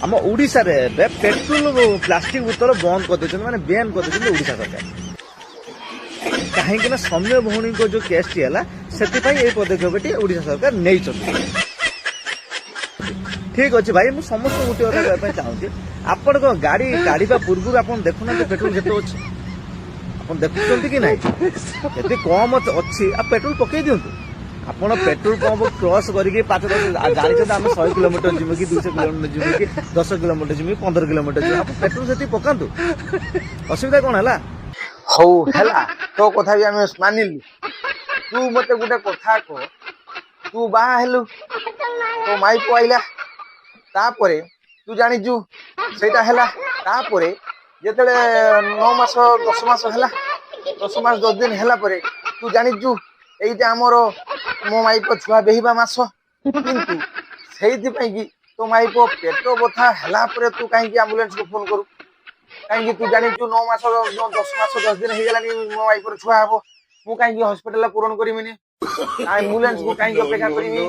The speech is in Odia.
ଆମ ଓଡିଶାରେ ଏବେ ପେଟ୍ରୋଲ ପ୍ଲାଷ୍ଟିକ ବୋତଲ ବନ୍ଦ କରିଦେଇଛନ୍ତି, ମାନେ ବ୍ୟାନ୍ କରିଦେଇଛନ୍ତି ଓଡିଶା ସରକାର। କାହିଁକି ନା ସୌମ୍ୟ ଭଉଣୀଙ୍କ ଯୋଉ କେସଟି ହେଲା ସେଥିପାଇଁ ଏଇ ପଦକ୍ଷେପଟି ଓଡିଶା ସରକାର ନେଇଛନ୍ତି। ଠିକ ଅଛି ଭାଇ, ମୁଁ ସମସ୍ତଙ୍କୁ ଗୋଟିଏ କଥା କହିବା ପାଇଁ ଚାହୁଁଛି, ଆପଣଙ୍କ ଗାଡି କାଢିବା ପୂର୍ବରୁ ଆପଣ ଦେଖୁନାହାନ୍ତି ପେଟ୍ରୋଲ କେତେ ଅଛି, ଆପଣ ଦେଖୁଛନ୍ତି କି ନାହିଁ? ଯଦି କମ ଅଛି ଆଉ ପେଟ୍ରୋଲ ପକେଇ ଦିଅନ୍ତୁ। ଆପଣ ପେଟ୍ରୋଲ ପମ୍ପ କ୍ରସ୍ କରିକି 5-10 ଜାଣିଛନ୍ତି ଆମେ 100 କିଲୋମିଟର ଯିବୁ କି 200 କିଲୋମିଟର ଯିବୁ କି 10 କିଲୋମିଟର ଯିବୁ 15 କିଲୋମିଟର ଯିବୁ, ଆପଣ ପେଟ୍ରୋଲ ସେତିକି ପକାନ୍ତୁ। ଅସୁବିଧା କଣ ହେଲା? ହଉ ହେଲା, ତୋ କଥା ବି ଆମେ ମାନିଲୁ। ତୁ ମତେ ଗୋଟେ କଥା କହ, ତୁ ବାହା ହେଲୁ, ତୋ ମାଇ ପୁଅ ଆଇଲା, ତାପରେ ତୁ ଜାଣିଛୁ ସେଇଟା ହେଲା। ତାପରେ ଯେତେବେଳେ 9 ମାସ 10 ମାସ ହେଲା, 10 ମାସ 10 ଦିନ ହେଲା ପରେ ତୁ ଜାଣିଛୁ ଏଇଟା ଆମର ମୋ ମାଇ ପୁଅ ଛୁଆ ବେହିବା ମାସ। କିନ୍ତୁ ସେଇଥିପାଇଁ କି ତୋ ମାଇ ପୁଅ ପେଟ ବଥା ହେଲା ପରେ ତୁ କାହିଁକି ଆମ୍ବୁଲାନ୍ସକୁ ଫୋନ କରୁ? କାହିଁକି ତୁ ଜାଣିଛୁ 9 ମାସ 10 ମାସ 10 ଦିନ ହେଇଗଲାଣି ମୋ ମାଇ ପୁଅର ଛୁଆ ହବ, ମୁଁ କାହିଁକି ହସ୍ପିଟାଲ ପୂରଣ କରିବିନି? ଆମ୍ବୁଲାନ୍ସ କୁ କାହିଁକି ଅପେକ୍ଷା କରିବି?